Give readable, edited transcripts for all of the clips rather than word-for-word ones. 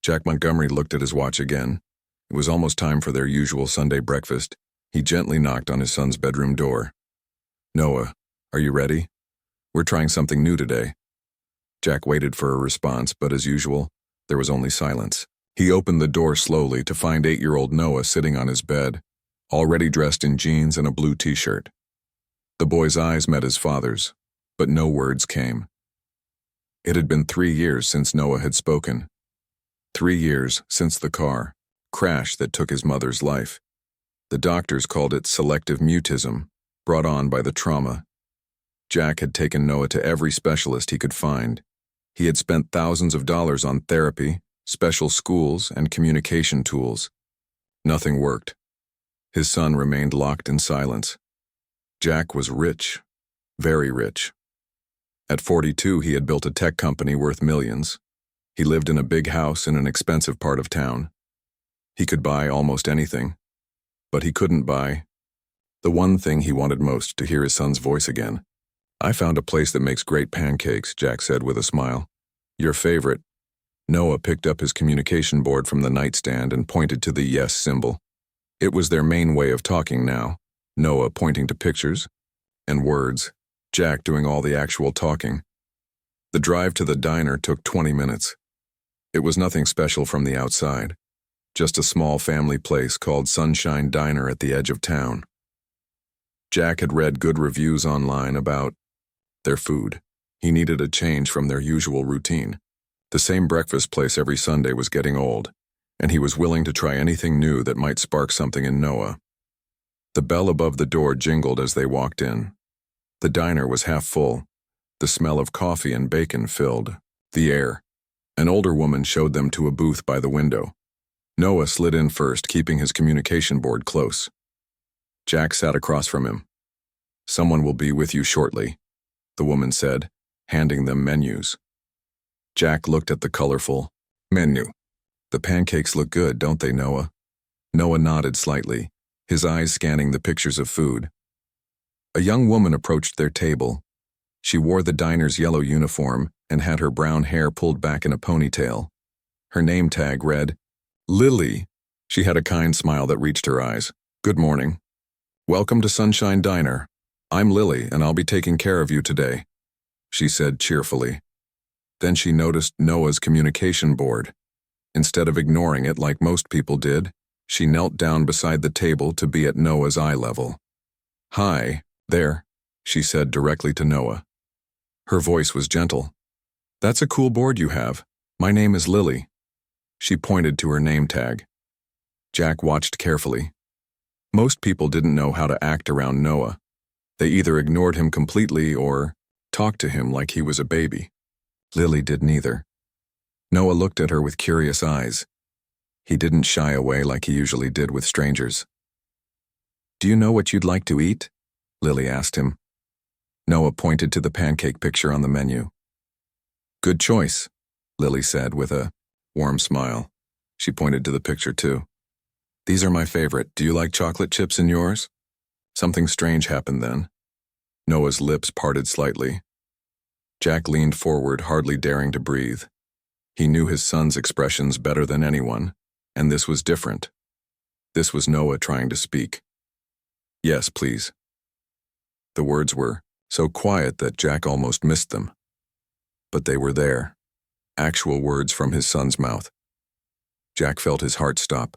Jack Montgomery looked at his watch again. It was almost time for their usual Sunday breakfast. He gently knocked on his son's bedroom door. "Noah, are you ready? We're trying something new today." Jack waited for a response, but as usual, there was only silence. He opened the door slowly to find 8-year-old Noah sitting on his bed, already dressed in jeans and a blue t-shirt. The boy's eyes met his father's, but no words came. It had been 3 years since Noah had spoken. 3 years since the car crash that took his mother's life. The doctors called it selective mutism, brought on by the trauma. Jack had taken Noah to every specialist he could find. He had spent thousands of dollars on therapy, special schools, and communication tools. Nothing worked. His son remained locked in silence. Jack was rich, very rich. At 42, he had built a tech company worth millions. He lived in a big house in an expensive part of town. He could buy almost anything, but he couldn't buy the one thing he wanted most: to hear his son's voice again. "I found a place that makes great pancakes," Jack said with a smile. "Your favorite." Noah picked up his communication board from the nightstand and pointed to the yes symbol. It was their main way of talking now, Noah pointing to pictures and words, Jack doing all the actual talking. The drive to the diner took 20 minutes. It was nothing special from the outside, just a small family place called Sunshine Diner at the edge of town. Jack had read good reviews online about their food. He needed a change from their usual routine. The same breakfast place every Sunday was getting old, and he was willing to try anything new that might spark something in Noah. The bell above the door jingled as they walked in. The diner was half full. The smell of coffee and bacon filled the air. An older woman showed them to a booth by the window. Noah slid in first, keeping his communication board close. Jack sat across from him. "Someone will be with you shortly," the woman said, handing them menus. Jack looked at the colorful menu. "The pancakes look good, don't they, Noah?" Noah nodded slightly, his eyes scanning the pictures of food. A young woman approached their table. She wore the diner's yellow uniform and had her brown hair pulled back in a ponytail. Her name tag read, Lily. She had a kind smile that reached her eyes. "Good morning. Welcome to Sunshine Diner. I'm Lily, and I'll be taking care of you today," she said cheerfully. Then she noticed Noah's communication board. Instead of ignoring it like most people did, she knelt down beside the table to be at Noah's eye level. "Hi, there," she said directly to Noah. Her voice was gentle. "That's a cool board you have. My name is Lily." She pointed to her name tag. Jack watched carefully. Most people didn't know how to act around Noah. They either ignored him completely or talked to him like he was a baby. Lily did neither. Noah looked at her with curious eyes. He didn't shy away like he usually did with strangers. "Do you know what you'd like to eat?" Lily asked him. Noah pointed to the pancake picture on the menu. "Good choice," Lily said with a warm smile. She pointed to the picture too. "These are my favorite. Do you like chocolate chips in yours?" Something strange happened then. Noah's lips parted slightly. Jack leaned forward, hardly daring to breathe. He knew his son's expressions better than anyone, and this was different. This was Noah trying to speak. "Yes, please." The words were so quiet that Jack almost missed them. But they were there, actual words from his son's mouth. Jack felt his heart stop.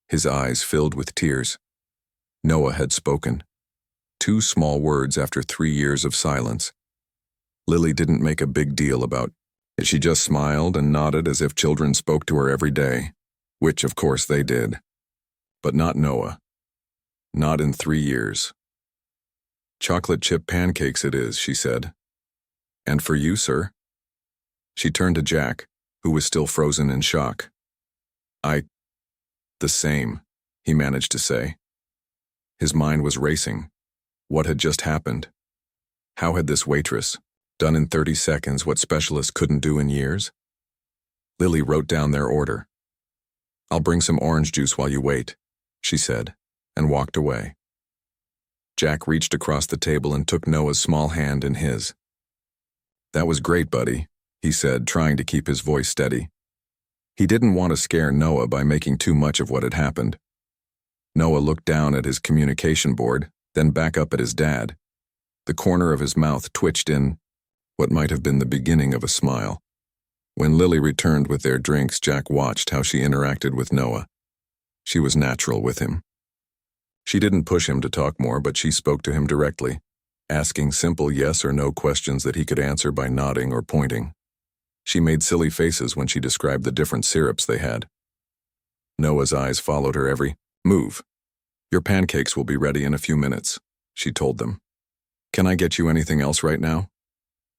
His eyes filled with tears. Noah had spoken. 2 small words after 3 years of silence. Lily didn't make a big deal about it. She just smiled and nodded as if children spoke to her every day, which of course they did. But not Noah. Not in 3 years. "Chocolate chip pancakes it is," she said. "And for you, sir?" She turned to Jack, who was still frozen in shock. The same," he managed to say. His mind was racing. What had just happened? How had this waitress done in 30 seconds what specialists couldn't do in years? Lily wrote down their order. "I'll bring some orange juice while you wait," she said, and walked away. Jack reached across the table and took Noah's small hand in his. "That was great, buddy," he said, trying to keep his voice steady. He didn't want to scare Noah by making too much of what had happened. Noah looked down at his communication board, then back up at his dad. The corner of his mouth twitched in what might have been the beginning of a smile. When Lily returned with their drinks, Jack watched how she interacted with Noah. She was natural with him. She didn't push him to talk more, but she spoke to him directly, asking simple yes or no questions that he could answer by nodding or pointing. She made silly faces when she described the different syrups they had. Noah's eyes followed her every move. "Your pancakes will be ready in a few minutes," she told them. "Can I get you anything else right now?"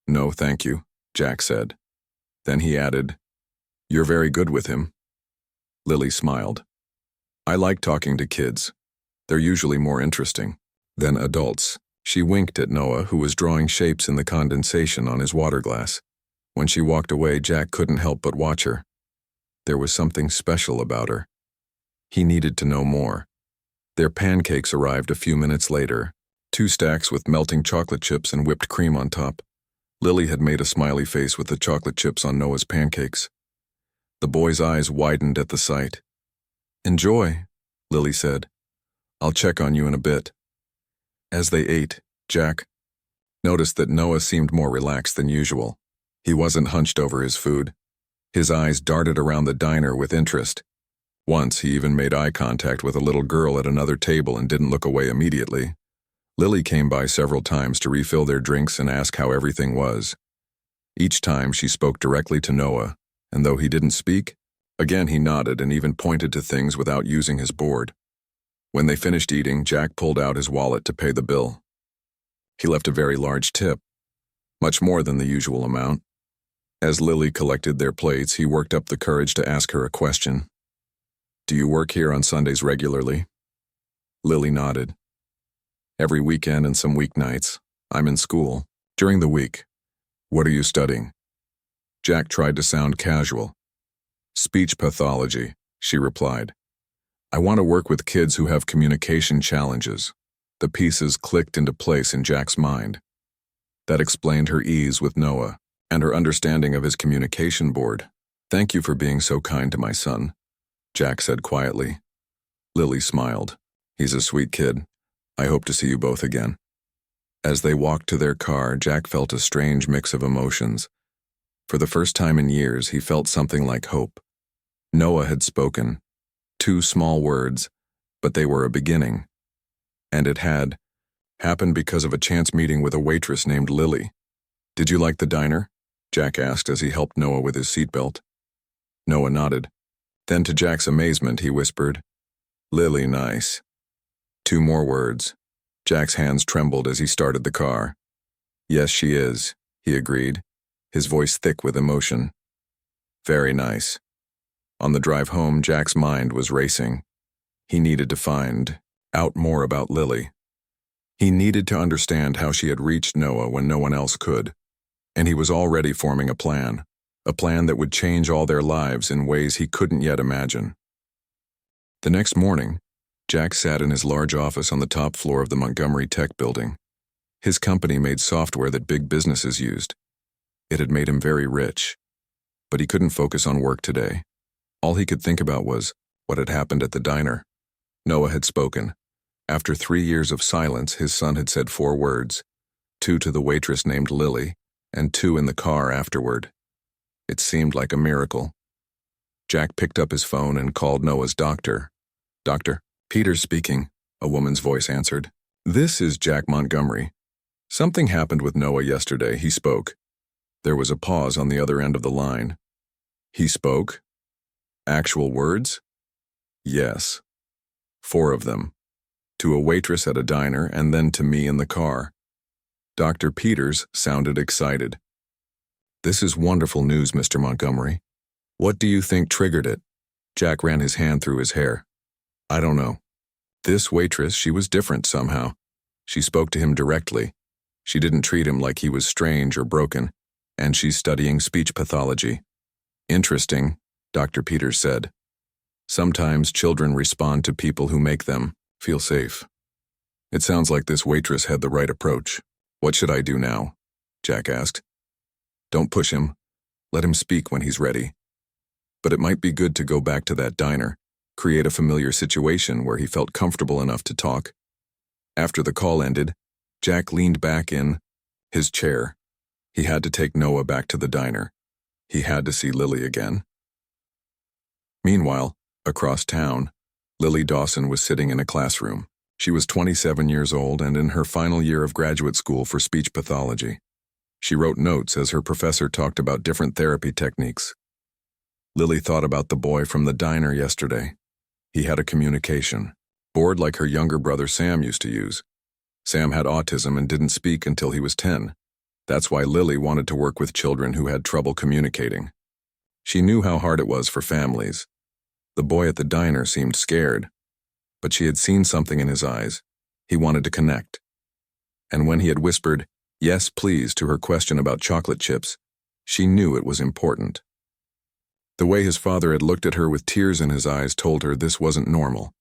"No, thank you," Jack said. Then he added, "You're very good with him." Lily smiled. "I like talking to kids. They're usually more interesting than adults." She winked at Noah, who was drawing shapes in the condensation on his water glass. When she walked away, Jack couldn't help but watch her. There was something special about her. He needed to know more. Their pancakes arrived a few minutes later, 2 stacks with melting chocolate chips and whipped cream on top. Lily had made a smiley face with the chocolate chips on Noah's pancakes. The boy's eyes widened at the sight. "Enjoy," Lily said. "I'll check on you in a bit." As they ate, Jack noticed that Noah seemed more relaxed than usual. He wasn't hunched over his food. His eyes darted around the diner with interest. Once he even made eye contact with a little girl at another table and didn't look away immediately. Lily came by several times to refill their drinks and ask how everything was. Each time she spoke directly to Noah, and though he didn't speak, again he nodded and even pointed to things without using his board. When they finished eating, Jack pulled out his wallet to pay the bill. He left a very large tip, much more than the usual amount. As Lily collected their plates, he worked up the courage to ask her a question. "Do you work here on Sundays regularly?" Lily nodded. "Every weekend and some weeknights. I'm in school. During the week." "What are you studying?" Jack tried to sound casual. "Speech pathology," she replied. "I want to work with kids who have communication challenges." The pieces clicked into place in Jack's mind. That explained her ease with Noah and her understanding of his communication board. "Thank you for being so kind to my son," Jack said quietly. Lily smiled. "He's a sweet kid. I hope to see you both again." As they walked to their car, Jack felt a strange mix of emotions. For the first time in years, he felt something like hope. Noah had spoken. 2 small words, but they were a beginning. And it had happened because of a chance meeting with a waitress named Lily. "Did you like the diner?" Jack asked as he helped Noah with his seatbelt. Noah nodded. Then to Jack's amazement, he whispered, "Lily, nice." 2 more words. Jack's hands trembled as he started the car. "Yes, she is," he agreed, his voice thick with emotion. "Very nice." On the drive home, Jack's mind was racing. He needed to find out more about Lily. He needed to understand how she had reached Noah when no one else could. And he was already forming a plan that would change all their lives in ways he couldn't yet imagine. The next morning, Jack sat in his large office on the top floor of the Montgomery Tech building. His company made software that big businesses used. It had made him very rich. But he couldn't focus on work today. All he could think about was what had happened at the diner. Noah had spoken. After 3 years of silence, his son had said 4 words, 2 to the waitress named Lily, and 2 in the car afterward. It seemed like a miracle. Jack picked up his phone and called Noah's doctor. "Doctor, Peters speaking," a woman's voice answered. "This is Jack Montgomery. Something happened with Noah yesterday," he spoke. There was a pause on the other end of the line. "He spoke? Actual words?" "Yes. 4 of them. To a waitress at a diner and then to me in the car." Dr. Peters sounded excited. "This is wonderful news, Mr. Montgomery. What do you think triggered it?" Jack ran his hand through his hair. "I don't know. This waitress, she was different somehow. She spoke to him directly. She didn't treat him like he was strange or broken, and she's studying speech pathology." "Interesting," Dr. Peters said. "Sometimes children respond to people who make them feel safe. It sounds like this waitress had the right approach." "What should I do now?" Jack asked. "Don't push him. Let him speak when he's ready." but it might be good to go back to that diner, create a familiar situation where he felt comfortable enough to talk. After the call ended, Jack leaned back in his chair. He had to take Noah back to the diner. He had to see Lily again. Meanwhile, across town, Lily Dawson was sitting in a classroom. She was 27 years old and in her final year of graduate school for speech pathology. She wrote notes as her professor talked about different therapy techniques. Lily thought about the boy from the diner yesterday. He had a communication board like her younger brother Sam used to use. Sam had autism and didn't speak until he was 10. That's why Lily wanted to work with children who had trouble communicating. She knew how hard it was for families. The boy at the diner seemed scared, but she had seen something in his eyes. He wanted to connect. And when he had whispered, "Yes, please," to her question about chocolate chips, she knew it was important. The way his father had looked at her with tears in his eyes told her this wasn't normal.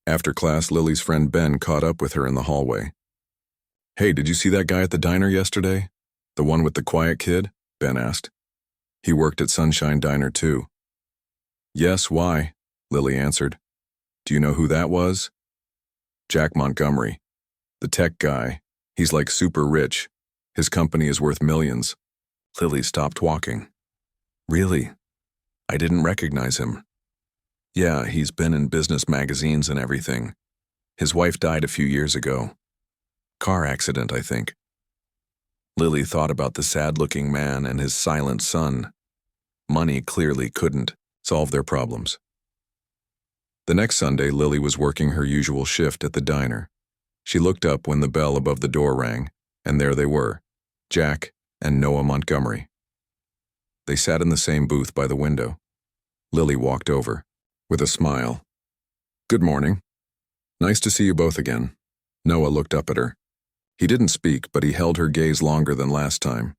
After class, Lily's friend Ben caught up with her in the hallway. "Hey, did you see that guy at the diner yesterday? The one with the quiet kid?" Ben asked. "He worked at Sunshine Diner too." "Yes, why?" Lily answered. "Do you know who that was?" "Jack Montgomery. The tech guy. He's like super rich. His company is worth millions." Lily stopped walking. "Really? I didn't recognize him." "Yeah, he's been in business magazines and everything. His wife died a few years ago. Car accident, I think." Lily thought about the sad-looking man and his silent son. Money clearly couldn't solve their problems. The next Sunday, Lily was working her usual shift at the diner. She looked up when the bell above the door rang, and there they were, Jack and Noah Montgomery. They sat in the same booth by the window. Lily walked over, with a smile. "Good morning. Nice to see you both again." Noah looked up at her. He didn't speak, but he held her gaze longer than last time.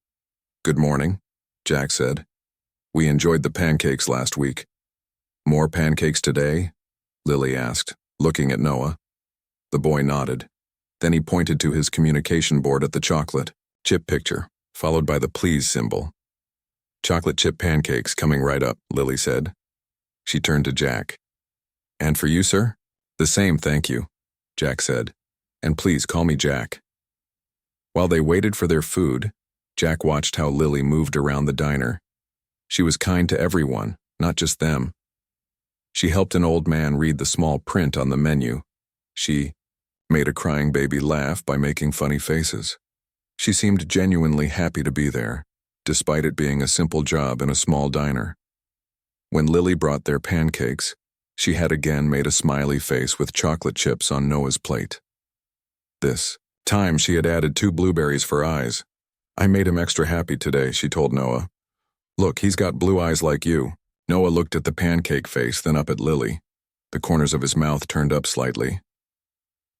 "Good morning," Jack said. "We enjoyed the pancakes last week." "More pancakes today?" Lily asked, looking at Noah. The boy nodded. Then he pointed to his communication board at the chocolate chip picture, followed by the please symbol. "Chocolate chip pancakes coming right up," Lily said. She turned to Jack. "And for you, sir?" "The same, thank you," Jack said. "And please call me Jack." While they waited for their food, Jack watched how Lily moved around the diner. She was kind to everyone, not just them. She helped an old man read the small print on the menu. She made a crying baby laugh by making funny faces. She seemed genuinely happy to be there, despite it being a simple job in a small diner. When Lily brought their pancakes, she had again made a smiley face with chocolate chips on Noah's plate. This time she had added 2 blueberries for eyes. "I made him extra happy today," she told Noah. "Look, he's got blue eyes like you." Noah looked at the pancake face, then up at Lily. The corners of his mouth turned up slightly.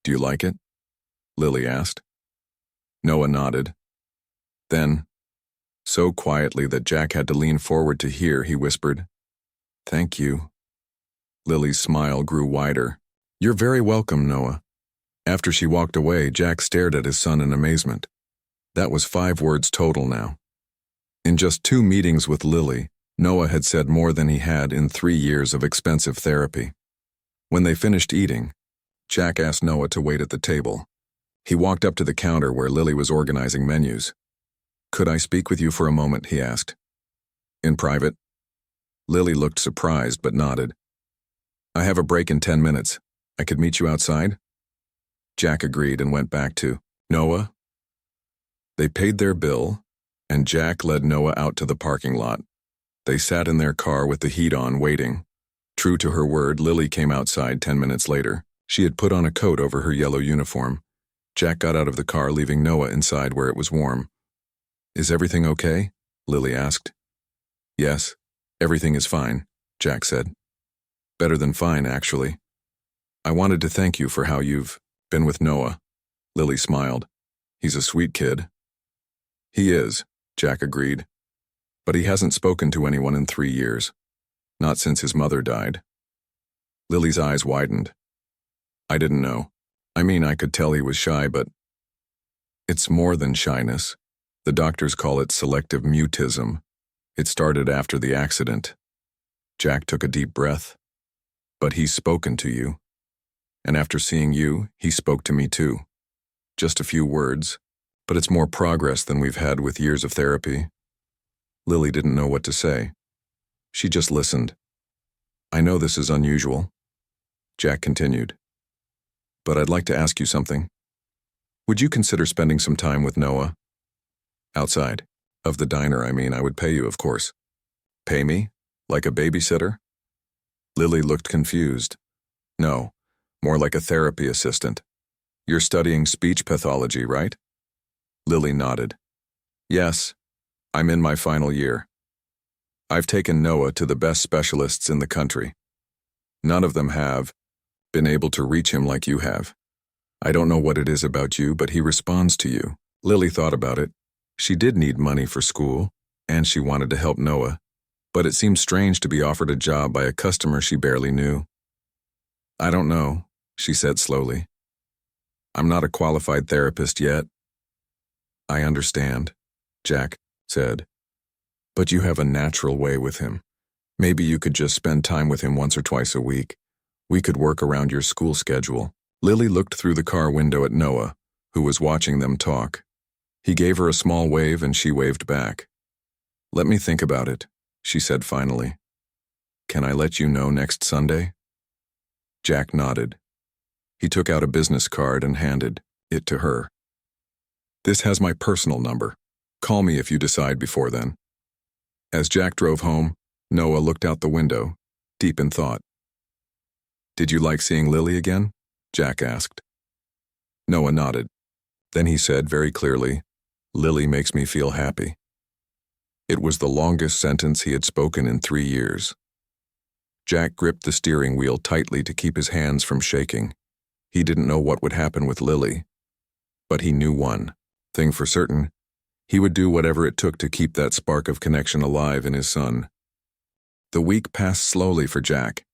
"Do you like it?" Lily asked. Noah nodded. Then, so quietly that Jack had to lean forward to hear, he whispered, "Thank you." Lily's smile grew wider. "You're very welcome, Noah." After she walked away, Jack stared at his son in amazement. That was 5 words total now. In just 2 meetings with Lily, Noah had said more than he had in 3 years of expensive therapy. When they finished eating, Jack asked Noah to wait at the table. He walked up to the counter where Lily was organizing menus. "Could I speak with you for a moment?" he asked. "In private?" Lily looked surprised but nodded. "I have a break in 10 minutes. I could meet you outside?" Jack agreed and went back to Noah. They paid their bill, and Jack led Noah out to the parking lot. They sat in their car with the heat on, waiting. True to her word, Lily came outside 10 minutes later. She had put on a coat over her yellow uniform. Jack got out of the car, leaving Noah inside where it was warm. "Is everything okay?" Lily asked. "Yes, everything is fine," Jack said. "Better than fine, actually. I wanted to thank you for how you've been with Noah." Lily smiled. "He's a sweet kid." "He is," Jack agreed. "But he hasn't spoken to anyone in 3 years. Not since his mother died." Lily's eyes widened. "I didn't know. I mean, I could tell he was shy, but it's more than shyness. The doctors call it selective mutism. It started after the accident." Jack took a deep breath. But he's spoken to you. And after seeing you, he spoke to me too. Just a few words, but it's more progress than we've had with years of therapy. Lily didn't know what to say. She just listened. I know this is unusual. Jack continued. But I'd like to ask you something. Would you consider spending some time with Noah? Outside. Of the diner, I would pay you, of course. Pay me? Like a babysitter? Lily looked confused. No, more like a therapy assistant. You're studying speech pathology, right? Lily nodded. Yes, I'm in my final year. I've taken Noah to the best specialists in the country. None of them have been able to reach him like you have. I don't know what it is about you, but he responds to you. Lily thought about it. She did need money for school, and she wanted to help Noah, but it seemed strange to be offered a job by a customer she barely knew. I don't know, she said slowly. I'm not a qualified therapist yet. I understand, Jack said. But you have a natural way with him. Maybe you could just spend time with him once or twice a week. We could work around your school schedule. Lily looked through the car window at Noah, who was watching them talk. He gave her a small wave and she waved back. Let me think about it, she said finally. Can I let you know next Sunday? Jack nodded. He took out a business card and handed it to her. This has my personal number. Call me if you decide before then. As Jack drove home, Noah looked out the window, deep in thought. Did you like seeing Lily again? Jack asked. Noah nodded. Then he said very clearly, Lily makes me feel happy. It was the longest sentence he had spoken in 3 years. Jack gripped the steering wheel tightly to keep his hands from shaking. He didn't know what would happen with Lily. But he knew one thing for certain. He would do whatever it took to keep that spark of connection alive in his son. The week passed slowly for Jack.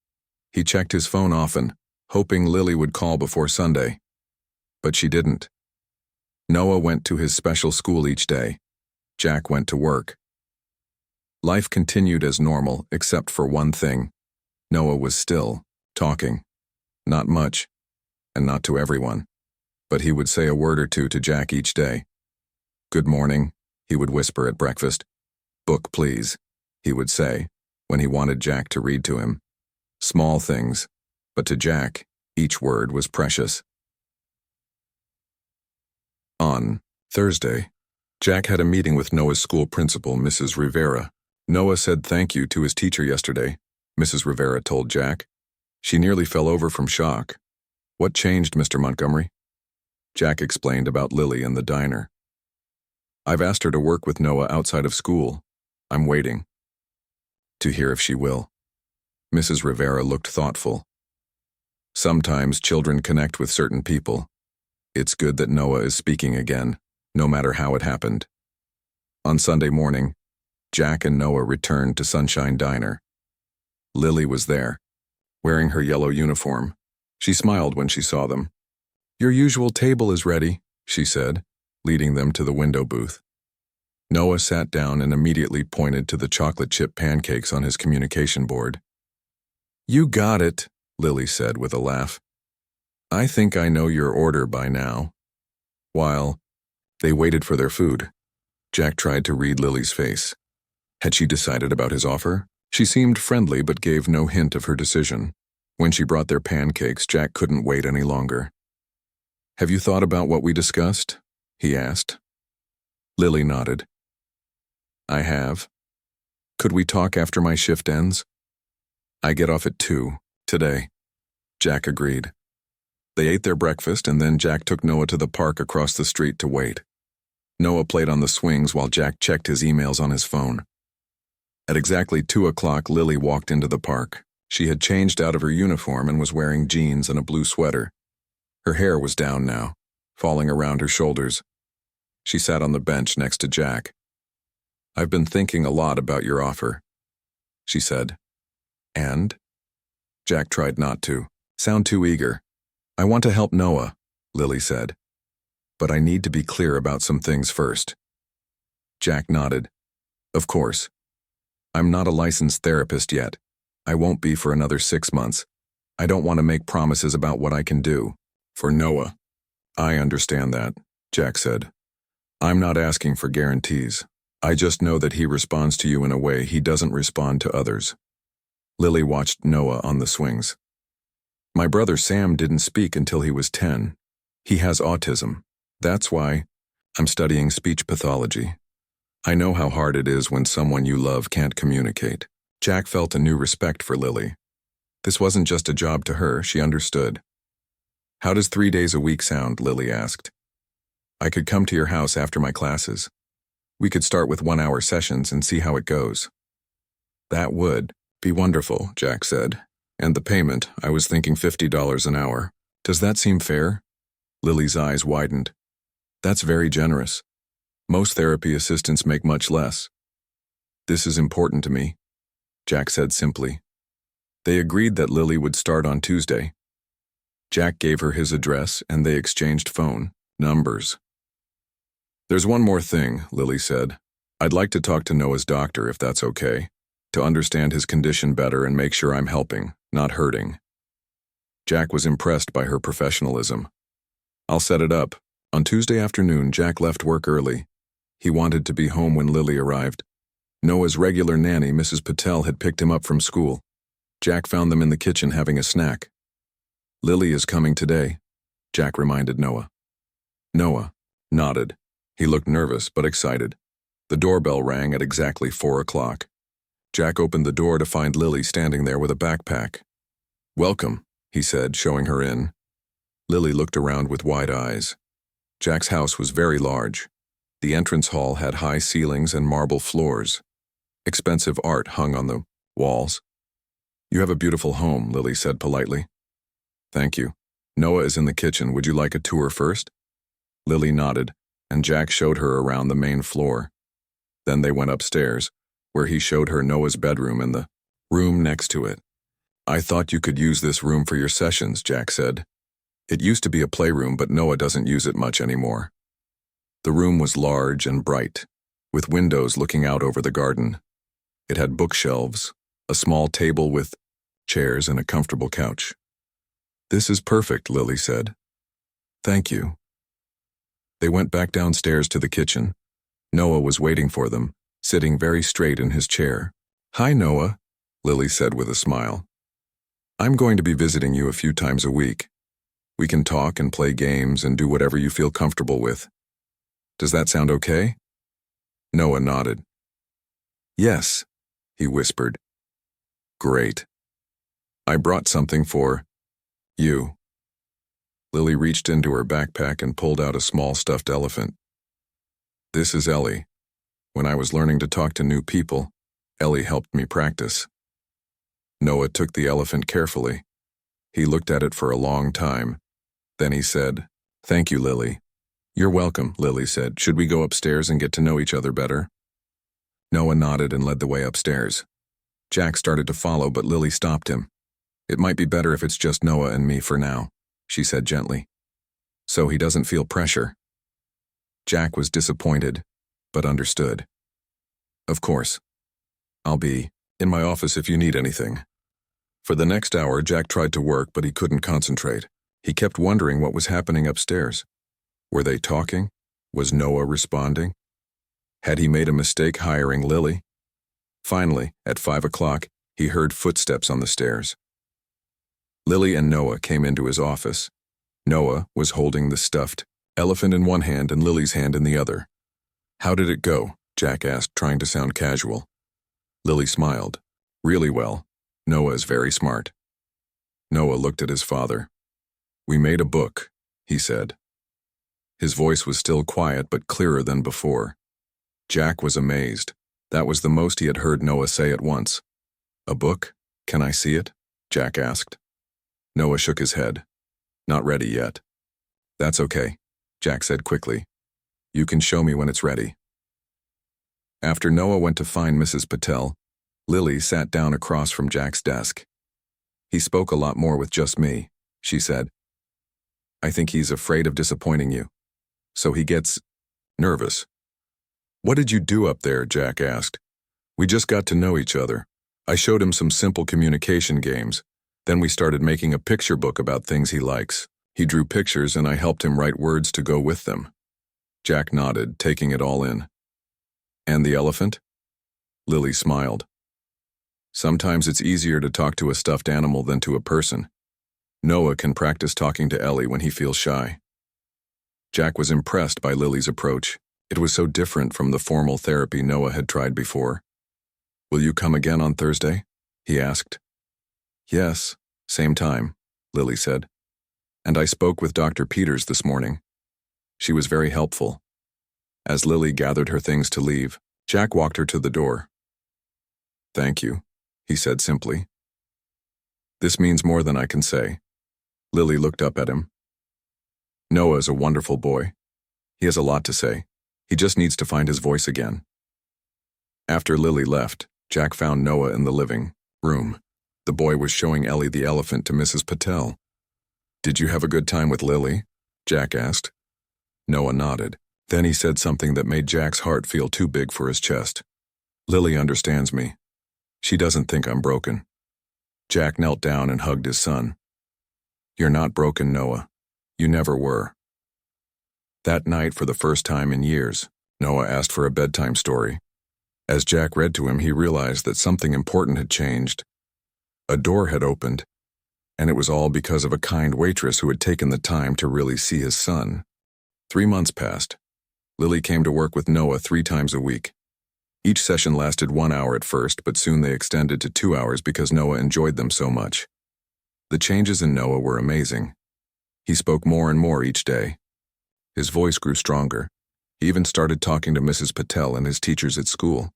He checked his phone often, hoping Lily would call before Sunday. But she didn't. Noah went to his special school each day. Jack went to work. Life continued as normal, except for one thing. Noah was still talking. Not much, and not to everyone. But he would say a word or two to Jack each day. Good morning, he would whisper at breakfast. Book, please, he would say, when he wanted Jack to read to him. Small things, but to Jack, each word was precious. On Thursday, Jack had a meeting with Noah's school principal, Mrs. Rivera. Noah said thank you to his teacher yesterday, Mrs. Rivera told Jack. She nearly fell over from shock. What changed, Mr. Montgomery? Jack explained about Lily and the diner. I've asked her to work with Noah outside of school. I'm waiting to hear if she will. Mrs. Rivera looked thoughtful. Sometimes children connect with certain people. It's good that Noah is speaking again, no matter how it happened. On Sunday morning, Jack and Noah returned to Sunshine Diner. Lily was there, wearing her yellow uniform. She smiled when she saw them. Your usual table is ready, she said, leading them to the window booth. Noah sat down and immediately pointed to the chocolate chip pancakes on his communication board. You got it, Lily said with a laugh. I think I know your order by now. While they waited for their food, Jack tried to read Lily's face. Had she decided about his offer? She seemed friendly but gave no hint of her decision. When she brought their pancakes, Jack couldn't wait any longer. Have you thought about what we discussed? He asked. Lily nodded. I have. Could we talk after my shift ends? I get off at 2 today. Jack agreed. They ate their breakfast and then Jack took Noah to the park across the street to wait. Noah played on the swings while Jack checked his emails on his phone. At exactly 2 o'clock, Lily walked into the park. She had changed out of her uniform and was wearing jeans and a blue sweater. Her hair was down now, falling around her shoulders. She sat on the bench next to Jack. I've been thinking a lot about your offer, she said. And? Jack tried not to sound too eager. I want to help Noah, Lily said. But I need to be clear about some things first. Jack nodded. Of course. I'm not a licensed therapist yet. I won't be for another 6 months. I don't want to make promises about what I can do. For Noah. I understand that, Jack said. I'm not asking for guarantees. I just know that he responds to you in a way he doesn't respond to others. Lily watched Noah on the swings. My brother Sam didn't speak until he was 10. He has autism. That's why I'm studying speech pathology. I know how hard it is when someone you love can't communicate. Jack felt a new respect for Lily. This wasn't just a job to her, she understood. How does 3 days a week sound? Lily asked. I could come to your house after my classes. We could start with 1-hour sessions and see how it goes. That would be wonderful, Jack said. And the payment, I was thinking $50 an hour. Does that seem fair? Lily's eyes widened. That's very generous. Most therapy assistants make much less. This is important to me, Jack said simply. They agreed that Lily would start on Tuesday. Jack gave her his address and they exchanged phone numbers. There's one more thing, Lily said. I'd like to talk to Noah's doctor if that's okay, to understand his condition better and make sure I'm helping, not hurting. Jack was impressed by her professionalism. I'll set it up. On Tuesday afternoon, Jack left work early. He wanted to be home when Lily arrived. Noah's regular nanny, Mrs. Patel, had picked him up from school. Jack found them in the kitchen having a snack. Lily is coming today, Jack reminded Noah. Noah nodded. He looked nervous but excited. The doorbell rang at exactly 4 o'clock. Jack opened the door to find Lily standing there with a backpack. Welcome, he said, showing her in. Lily looked around with wide eyes. Jack's house was very large. The entrance hall had high ceilings and marble floors. Expensive art hung on the walls. You have a beautiful home, Lily said politely. Thank you. Noah is in the kitchen. Would you like a tour first? Lily nodded, and Jack showed her around the main floor. Then they went upstairs, where he showed her Noah's bedroom and the room next to it. I thought you could use this room for your sessions, Jack said. It used to be a playroom, but Noah doesn't use it much anymore. The room was large and bright, with windows looking out over the garden. It had bookshelves, a small table with chairs and a comfortable couch. This is perfect, Lily said. Thank you. They went back downstairs to the kitchen. Noah was waiting for them, sitting very straight in his chair. Hi, Noah, Lily said with a smile. I'm going to be visiting you a few times a week. We can talk and play games and do whatever you feel comfortable with. Does that sound okay? Noah nodded. Yes, he whispered. Great. I brought something for you. Lily reached into her backpack and pulled out a small stuffed elephant. This is Ellie. When I was learning to talk to new people, Ellie helped me practice. Noah took the elephant carefully. He looked at it for a long time. Then he said, Thank you, Lily. You're welcome, Lily said. Should we go upstairs and get to know each other better? Noah nodded and led the way upstairs. Jack started to follow, but Lily stopped him. It might be better if it's just Noah and me for now, she said gently. So he doesn't feel pressure. Jack was disappointed, but understood. Of course. I'll be in my office if you need anything. For the next hour, Jack tried to work, but he couldn't concentrate. He kept wondering what was happening upstairs. Were they talking? Was Noah responding? Had he made a mistake hiring Lily? Finally, at 5 o'clock, he heard footsteps on the stairs. Lily and Noah came into his office. Noah was holding the stuffed elephant in one hand and Lily's hand in the other. How did it go? Jack asked, trying to sound casual. Lily smiled. Really well. Noah is very smart. Noah looked at his father. We made a book, he said. His voice was still quiet but clearer than before. Jack was amazed. That was the most he had heard Noah say at once. A book? Can I see it? Jack asked. Noah shook his head. Not ready yet. That's okay, Jack said quickly. You can show me when it's ready. After Noah went to find Mrs. Patel, Lily sat down across from Jack's desk. He spoke a lot more with just me, she said. I think he's afraid of disappointing you. So he gets nervous. What did you do up there? Jack asked. We just got to know each other. I showed him some simple communication games. Then we started making a picture book about things he likes. He drew pictures and I helped him write words to go with them. Jack nodded, taking it all in. And the elephant? Lily smiled. Sometimes it's easier to talk to a stuffed animal than to a person. Noah can practice talking to Ellie when he feels shy. Jack was impressed by Lily's approach. It was so different from the formal therapy Noah had tried before. Will you come again on Thursday? He asked. Yes, same time, Lily said. And I spoke with Dr. Peters this morning. She was very helpful. As Lily gathered her things to leave, Jack walked her to the door. Thank you, he said simply. This means more than I can say. Lily looked up at him. Noah is a wonderful boy. He has a lot to say. He just needs to find his voice again. After Lily left, Jack found Noah in the living room. The boy was showing Ellie the elephant to Mrs. Patel. Did you have a good time with Lily? Jack asked. Noah nodded. Then he said something that made Jack's heart feel too big for his chest. Lily understands me. She doesn't think I'm broken. Jack knelt down and hugged his son. You're not broken, Noah. You never were. That night, for the first time in years, Noah asked for a bedtime story. As Jack read to him, he realized that something important had changed. A door had opened, and it was all because of a kind waitress who had taken the time to really see his son. 3 months passed. Lily came to work with Noah 3 times a week. Each session lasted 1 hour at first, but soon they extended to 2 hours because Noah enjoyed them so much. The changes in Noah were amazing. He spoke more and more each day. His voice grew stronger. He even started talking to Mrs. Patel and his teachers at school.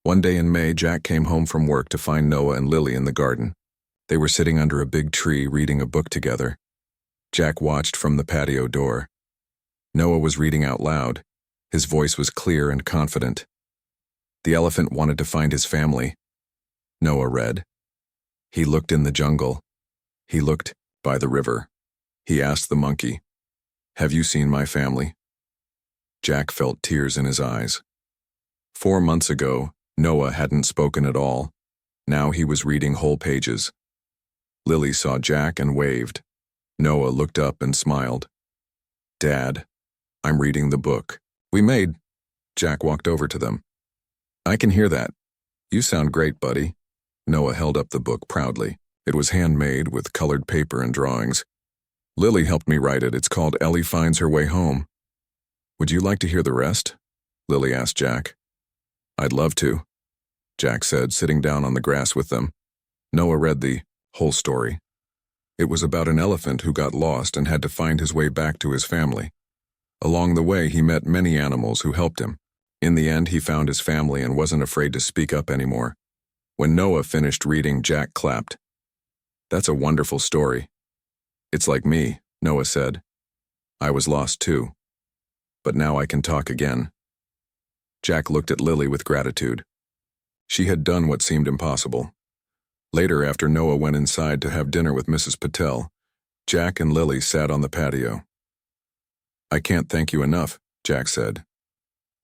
One day in May, Jack came home from work to find Noah and Lily in the garden. They were sitting under a big tree reading a book together. Jack watched from the patio door. Noah was reading out loud. His voice was clear and confident. The elephant wanted to find his family. Noah read. He looked in the jungle. He looked by the river. He asked the monkey, "Have you seen my family?" Jack felt tears in his eyes. 4 months ago, Noah hadn't spoken at all. Now he was reading whole pages. Lily saw Jack and waved. Noah looked up and smiled. Dad, I'm reading the book we made. Jack walked over to them. I can hear that. You sound great, buddy. Noah held up the book proudly. It was handmade with colored paper and drawings. Lily helped me write it. It's called Ellie Finds Her Way Home. Would you like to hear the rest? Lily asked Jack. I'd love to, Jack said, sitting down on the grass with them. Noah read the whole story. It was about an elephant who got lost and had to find his way back to his family. Along the way, he met many animals who helped him. In the end, he found his family and wasn't afraid to speak up anymore. When Noah finished reading, Jack clapped. That's a wonderful story. It's like me, Noah said. I was lost too. But now I can talk again. Jack looked at Lily with gratitude. She had done what seemed impossible. Later, after Noah went inside to have dinner with Mrs. Patel, Jack and Lily sat on the patio. I can't thank you enough, Jack said.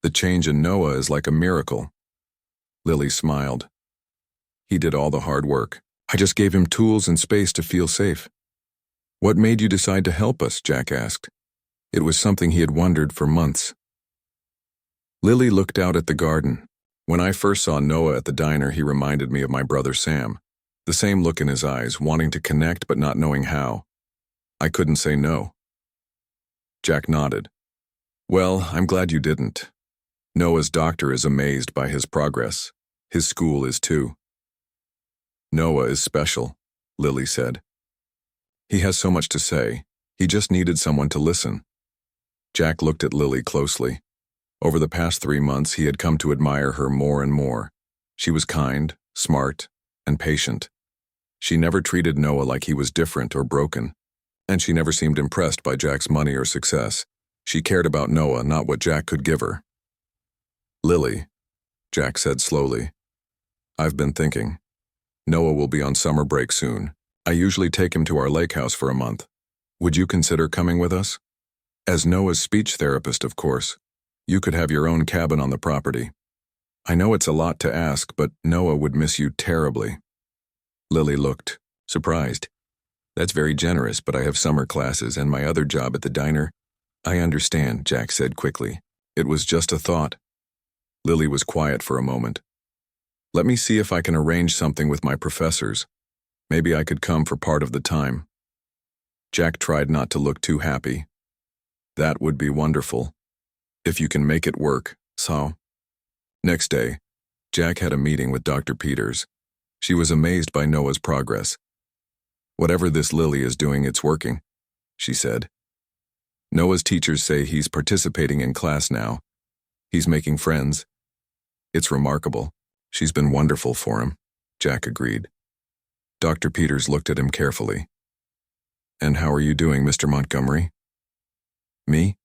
The change in Noah is like a miracle. Lily smiled. He did all the hard work. I just gave him tools and space to feel safe. What made you decide to help us? Jack asked. It was something he had wondered for months. Lily looked out at the garden. When I first saw Noah at the diner, he reminded me of my brother Sam. The same look in his eyes, wanting to connect but not knowing how. I couldn't say no. Jack nodded. Well, I'm glad you didn't. Noah's doctor is amazed by his progress. His school is too. Noah is special, Lily said. He has so much to say. He just needed someone to listen. Jack looked at Lily closely. Over the past 3 months, he had come to admire her more and more. She was kind, smart, and patient. She never treated Noah like he was different or broken, and she never seemed impressed by Jack's money or success. She cared about Noah, not what Jack could give her. Lily, Jack said slowly, I've been thinking. Noah will be on summer break soon. I usually take him to our lake house for a month. Would you consider coming with us? As Noah's speech therapist, of course. You could have your own cabin on the property. I know it's a lot to ask, but Noah would miss you terribly. Lily looked surprised. That's very generous, but I have summer classes and my other job at the diner. I understand, Jack said quickly. It was just a thought. Lily was quiet for a moment. Let me see if I can arrange something with my professors. Maybe I could come for part of the time. Jack tried not to look too happy. That would be wonderful. If you can make it work, so. Next day, Jack had a meeting with Dr. Peters. She was amazed by Noah's progress. Whatever this Lily is doing, it's working, she said. Noah's teachers say he's participating in class now. He's making friends. It's remarkable. She's been wonderful for him, Jack agreed. Dr. Peters looked at him carefully. And how are you doing, Mr. Montgomery? Me?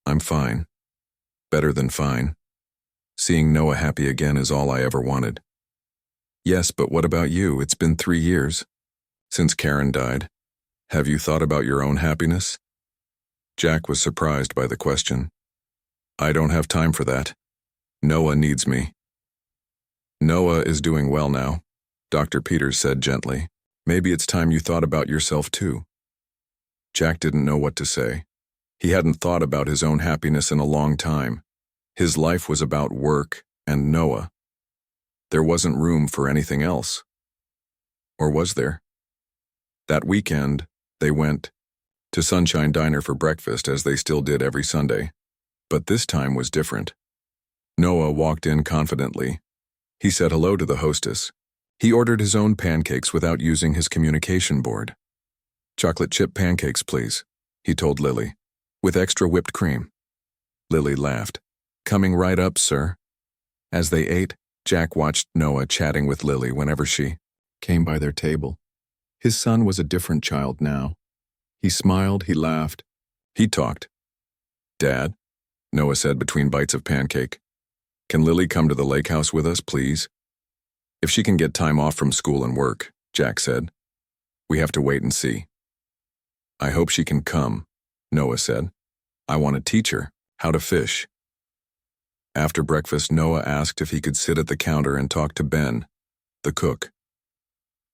I'm fine. Better than fine. Seeing Noah happy again is all I ever wanted. Yes, but what about you? It's been 3 years. Since Karen died. Have you thought about your own happiness? Jack was surprised by the question. I don't have time for that. Noah needs me. Noah is doing well now, Dr. Peters said gently. Maybe it's time you thought about yourself too. Jack didn't know what to say. He hadn't thought about his own happiness in a long time. His life was about work and Noah. There wasn't room for anything else. Or was there? That weekend, they went to Sunshine Diner for breakfast as they still did every Sunday. But this time was different. Noah walked in confidently. He said hello to the hostess. He ordered his own pancakes without using his communication board. Chocolate chip pancakes, please, he told Lily, with extra whipped cream. Lily laughed. Coming right up, sir. As they ate, Jack watched Noah chatting with Lily whenever she came by their table. His son was a different child now. He smiled, he laughed. He talked. Dad, Noah said between bites of pancake, can Lily come to the lake house with us, please? If she can get time off from school and work, Jack said. We have to wait and see. I hope she can come, Noah said. I want to teach her how to fish. After breakfast, Noah asked if he could sit at the counter and talk to Ben, the cook.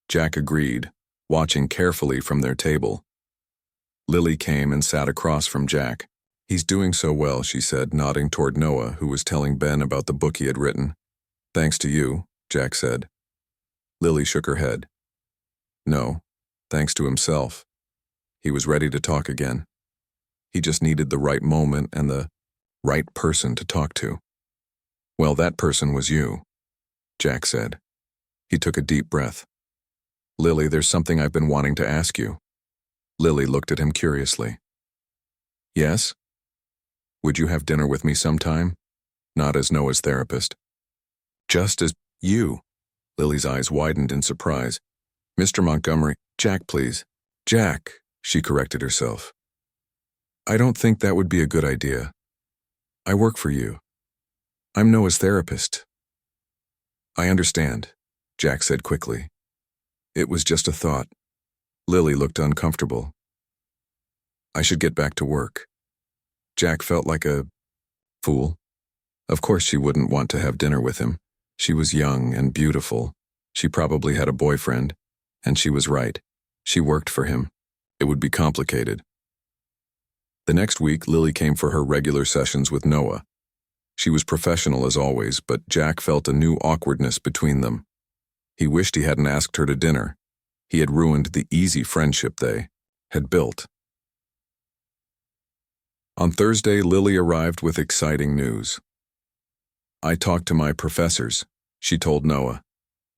Jack agreed, watching carefully from their table. Lily came and sat across from Jack. He's doing so well, she said, nodding toward Noah, who was telling Ben about the book he had written. Thanks to you, Jack said. Lily shook her head. No, thanks to himself. He was ready to talk again. He just needed the right moment and the right person to talk to. Well, that person was you, Jack said. He took a deep breath. Lily, there's something I've been wanting to ask you. Lily looked at him curiously. Yes? Would you have dinner with me sometime? Not as Noah's therapist. Just as you. Lily's eyes widened in surprise. Mr. Montgomery, Jack, please. Jack, she corrected herself. I don't think that would be a good idea. I work for you. I'm Noah's therapist. I understand, Jack said quickly. It was just a thought. Lily looked uncomfortable. I should get back to work. Jack felt like a fool. Of course she wouldn't want to have dinner with him. She was young and beautiful. She probably had a boyfriend, and she was right. She worked for him. It would be complicated. The next week, Lily came for her regular sessions with Noah. She was professional as always, but Jack felt a new awkwardness between them. He wished he hadn't asked her to dinner. He had ruined the easy friendship they had built. On Thursday, Lily arrived with exciting news. I talked to my professors, she told Noah.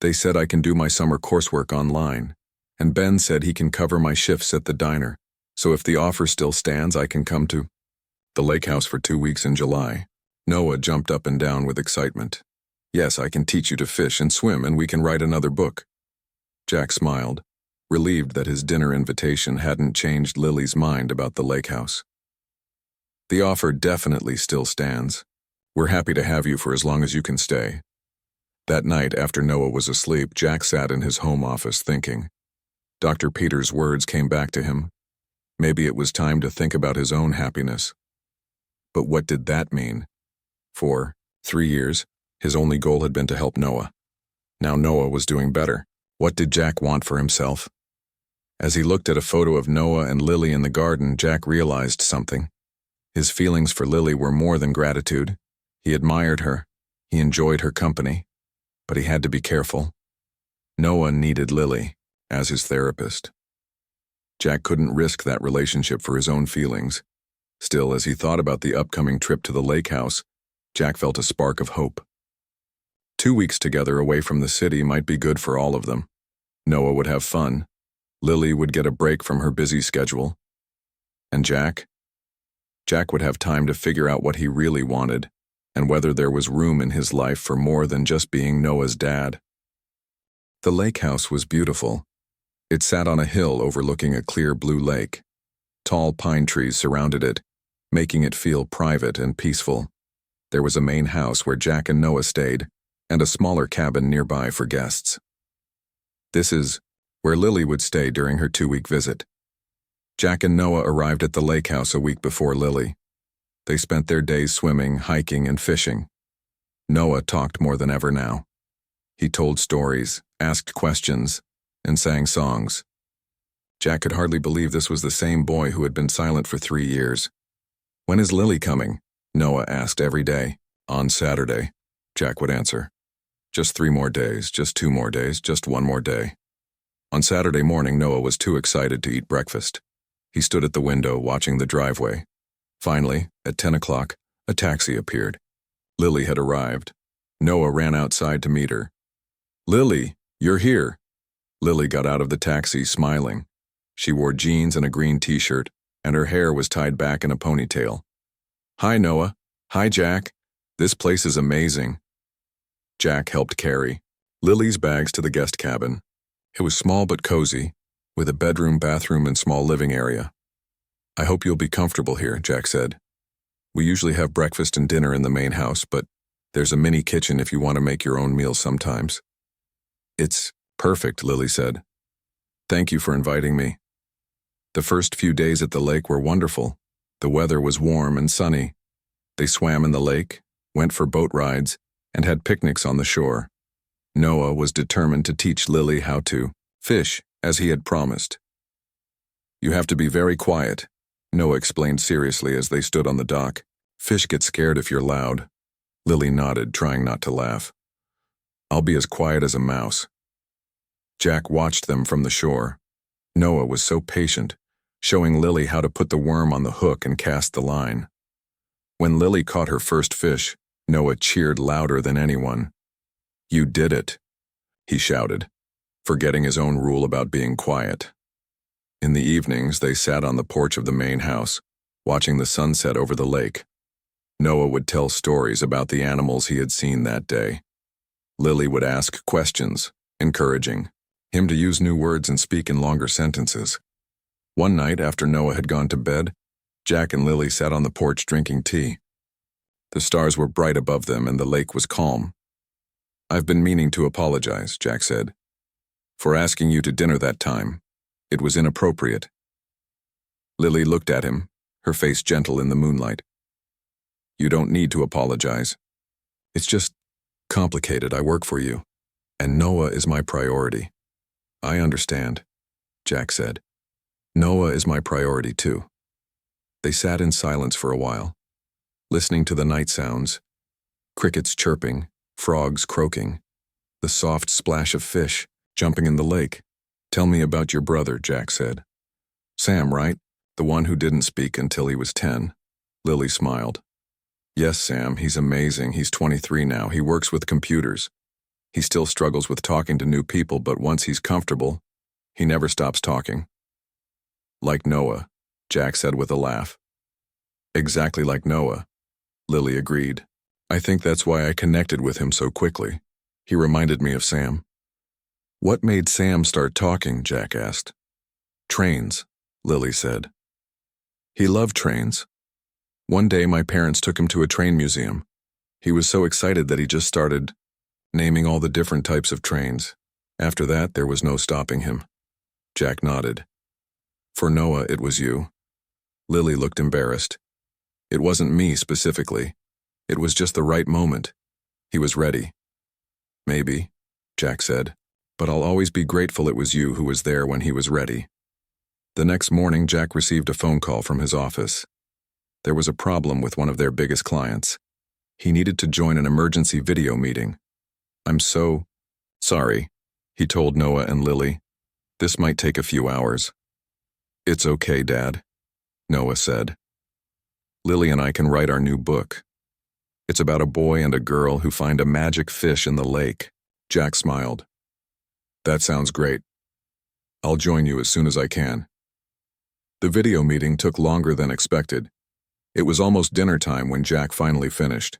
They said I can do my summer coursework online, and Ben said he can cover my shifts at the diner, so if the offer still stands, I can come to the lake house for 2 weeks in July. Noah jumped up and down with excitement. Yes, I can teach you to fish and swim, and we can write another book. Jack smiled, relieved that his dinner invitation hadn't changed Lily's mind about the lake house. The offer definitely still stands. We're happy to have you for as long as you can stay. That night, after Noah was asleep, Jack sat in his home office thinking. Dr. Peters' words came back to him. Maybe it was time to think about his own happiness. But what did that mean? For 3 years, His only goal had been to help Noah. Now Noah was doing better. What did Jack want for himself? As he looked at a photo of Noah and Lily in the garden, Jack realized something. His feelings for Lily were more than gratitude. He admired her. He enjoyed her company. But he had to be careful. Noah needed Lily as his therapist. Jack couldn't risk that relationship for his own feelings. Still, as he thought about the upcoming trip to the lake house, Jack felt a spark of hope. 2 weeks together away from the city might be good for all of them. Noah would have fun. Lily would get a break from her busy schedule. And Jack would have time to figure out what he really wanted and whether there was room in his life for more than just being Noah's dad. The lake house was beautiful. It sat on a hill overlooking a clear blue lake. Tall pine trees surrounded it, making it feel private and peaceful. There was a main house where Jack and Noah stayed, and a smaller cabin nearby for guests. This is where Lily would stay during her 2-week visit. Jack and Noah arrived at the lake house a week before Lily. They spent their days swimming, hiking, and fishing. Noah talked more than ever now. He told stories, asked questions, and sang songs. Jack could hardly believe this was the same boy who had been silent for 3 years. "When is Lily coming?" Noah asked every day. "On Saturday," Jack would answer. "Just 3 more days, just 2 more days, just 1 more day." On Saturday morning, Noah was too excited to eat breakfast. He stood at the window, watching the driveway. Finally, at 10 o'clock, a taxi appeared. Lily had arrived. Noah ran outside to meet her. "Lily, you're here." Lily got out of the taxi, smiling. She wore jeans and a green t-shirt, and her hair was tied back in a ponytail. "Hi, Noah. Hi, Jack. This place is amazing." Jack helped carry Lily's bags to the guest cabin. It was small but cozy, with a bedroom, bathroom, and small living area. "I hope you'll be comfortable here," Jack said. "We usually have breakfast and dinner in the main house, but there's a mini kitchen if you want to make your own meals sometimes." "It's perfect," Lily said. "Thank you for inviting me." The first few days at the lake were wonderful. The weather was warm and sunny. They swam in the lake, went for boat rides, and had picnics on the shore. Noah was determined to teach Lily how to fish, as he had promised. "You have to be very quiet," Noah explained seriously as they stood on the dock. "Fish get scared if you're loud." Lily nodded, trying not to laugh. "I'll be as quiet as a mouse." Jack watched them from the shore. Noah was so patient, showing Lily how to put the worm on the hook and cast the line. When Lily caught her first fish, Noah cheered louder than anyone. "You did it," he shouted, forgetting his own rule about being quiet. In the evenings, they sat on the porch of the main house, watching the sunset over the lake. Noah would tell stories about the animals he had seen that day. Lily would ask questions, encouraging him to use new words and speak in longer sentences. One night, after Noah had gone to bed, Jack and Lily sat on the porch drinking tea. The stars were bright above them and the lake was calm. "I've been meaning to apologize," Jack said, "for asking you to dinner that time. It was inappropriate." Lily looked at him, her face gentle in the moonlight. "You don't need to apologize. It's just complicated. I work for you, and Noah is my priority." "I understand," Jack said. "Noah is my priority too." They sat in silence for a while, listening to the night sounds, crickets chirping, frogs croaking, the soft splash of fish jumping in the lake. "Tell me about your brother," Jack said. "Sam, right? The one who didn't speak until he was 10. Lily smiled. "Yes, Sam, he's amazing. He's 23 now. He works with computers. He still struggles with talking to new people, but once he's comfortable, he never stops talking." "Like Noah," Jack said with a laugh. "Exactly like Noah," Lily agreed. "I think that's why I connected with him so quickly. He reminded me of Sam." "What made Sam start talking?" Jack asked. "Trains," Lily said. "He loved trains. One day my parents took him to a train museum. He was so excited that he just started naming all the different types of trains. After that, there was no stopping him." Jack nodded. "For Noah, it was you." Lily looked embarrassed. "It wasn't me specifically. It was just the right moment. He was ready. Maybe, Jack said, but I'll always be grateful it was you who was there when he was ready. The next morning, Jack received a phone call from his office. There was a problem with one of their biggest clients. He needed to join an emergency video meeting. I'm so sorry, he told Noah and Lily. This might take a few hours. It's okay, Dad, Noah said. Lily and I can write our new book. It's about a boy and a girl who find a magic fish in the lake. Jack smiled. That sounds great. I'll join you as soon as I can. The video meeting took longer than expected. It was almost dinner time when Jack finally finished.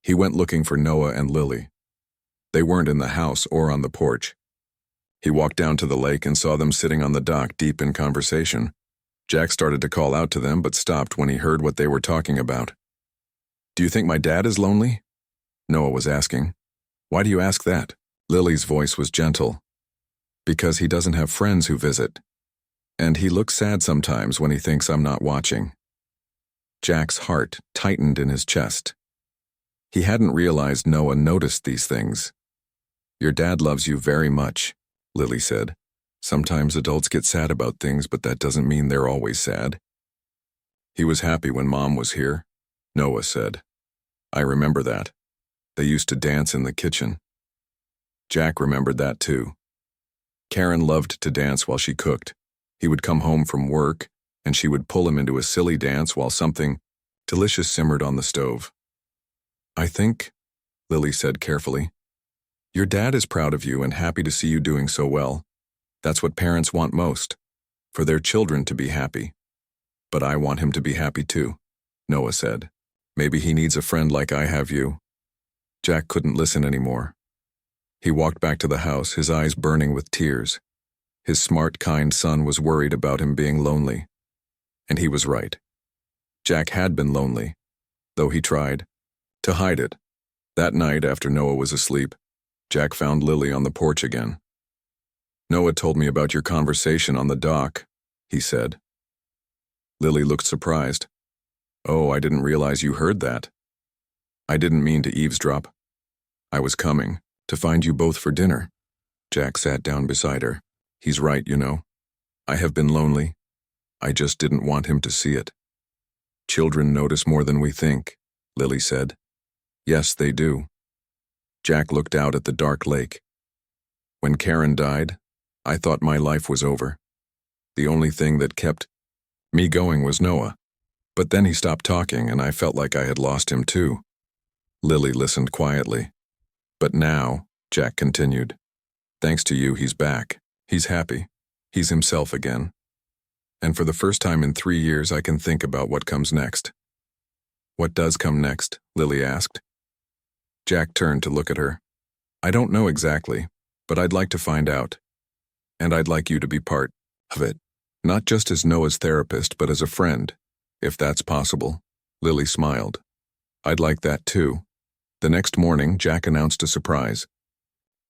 He went looking for Noah and Lily. They weren't in the house or on the porch. He walked down to the lake and saw them sitting on the dock deep in conversation. Jack started to call out to them but stopped when he heard what they were talking about. Do you think my dad is lonely? Noah was asking. Why do you ask that? Lily's voice was gentle. Because he doesn't have friends who visit. And he looks sad sometimes when he thinks I'm not watching. Jack's heart tightened in his chest. He hadn't realized Noah noticed these things. Your dad loves you very much, Lily said. Sometimes adults get sad about things, but that doesn't mean they're always sad. He was happy when Mom was here, Noah said. I remember that. They used to dance in the kitchen. Jack remembered that too. Karen loved to dance while she cooked. He would come home from work, and she would pull him into a silly dance while something delicious simmered on the stove. I think, Lily said carefully, your dad is proud of you and happy to see you doing so well. That's what parents want most, for their children to be happy. But I want him to be happy too, Noah said. Maybe he needs a friend like I have you. Jack couldn't listen anymore. He walked back to the house, his eyes burning with tears. His smart, kind son was worried about him being lonely. And he was right. Jack had been lonely, though he tried to hide it. That night, after Noah was asleep, Jack found Lily on the porch again. Noah told me about your conversation on the dock, he said. Lily looked surprised. Oh, I didn't realize you heard that. I didn't mean to eavesdrop. I was coming to find you both for dinner. Jack sat down beside her. He's right, you know. I have been lonely. I just didn't want him to see it. Children notice more than we think, Lily said. Yes, they do. Jack looked out at the dark lake. When Karen died, I thought my life was over. The only thing that kept me going was Noah. But then he stopped talking and I felt like I had lost him too. Lily listened quietly. But now, Jack continued, thanks to you, he's back. He's happy. He's himself again. And for the first time in 3 years, I can think about what comes next. What does come next? Lily asked. Jack turned to look at her. I don't know exactly, but I'd like to find out. And I'd like you to be part of it. Not just as Noah's therapist, but as a friend, if that's possible. Lily smiled. I'd like that too. The next morning, Jack announced a surprise.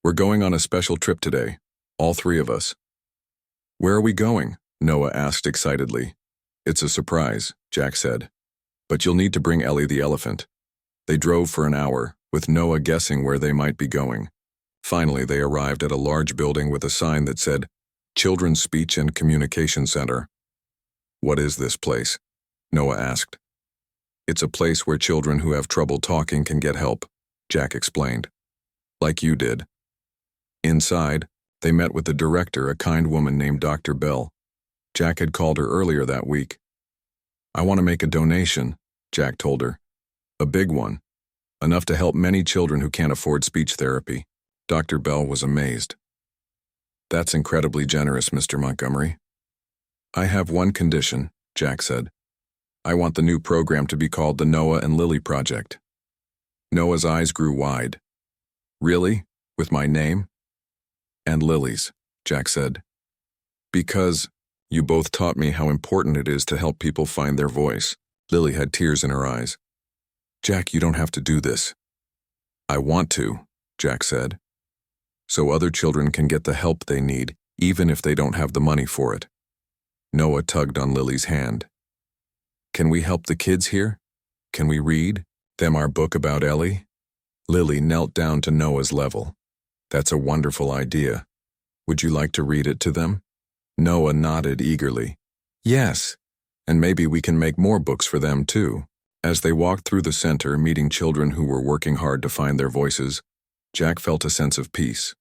We're going on a special trip today, all 3 of us. Where are we going? Noah asked excitedly. It's a surprise, Jack said. But you'll need to bring Ellie the elephant. They drove for an hour, with Noah guessing where they might be going. Finally, they arrived at a large building with a sign that said, Children's Speech and Communication Center. What is this place? Noah asked. It's a place where children who have trouble talking can get help, Jack explained. Like you did. Inside, they met with the director, a kind woman named Dr. Bell. Jack had called her earlier that week. I want to make a donation, Jack told her. A big one. Enough to help many children who can't afford speech therapy. Dr. Bell was amazed. That's incredibly generous, Mr. Montgomery. I have one condition, Jack said. I want the new program to be called the Noah and Lily Project. Noah's eyes grew wide. Really? With my name? And Lily's, Jack said. Because you both taught me how important it is to help people find their voice. Lily had tears in her eyes. Jack, you don't have to do this. I want to, Jack said. So other children can get the help they need, even if they don't have the money for it. Noah tugged on Lily's hand. Can we help the kids here? Can we read them our book about Ellie? Lily knelt down to Noah's level. That's a wonderful idea. Would you like to read it to them? Noah nodded eagerly. Yes, and maybe we can make more books for them too. As they walked through the center, meeting children who were working hard to find their voices, Jack felt a sense of peace.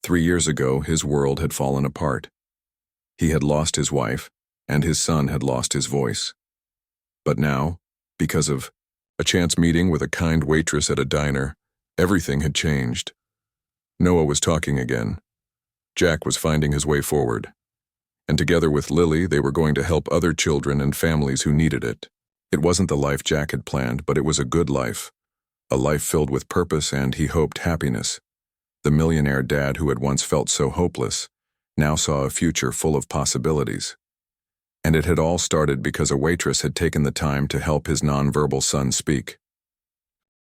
3 years ago, his world had fallen apart. He had lost his wife, and his son had lost his voice. But now, because of a chance meeting with a kind waitress at a diner, everything had changed. Noah was talking again. Jack was finding his way forward. And together with Lily, they were going to help other children and families who needed it. It wasn't the life Jack had planned, but it was a good life. A life filled with purpose and, he hoped, happiness. The millionaire dad who had once felt so hopeless now saw a future full of possibilities. And it had all started because a waitress had taken the time to help his nonverbal son speak.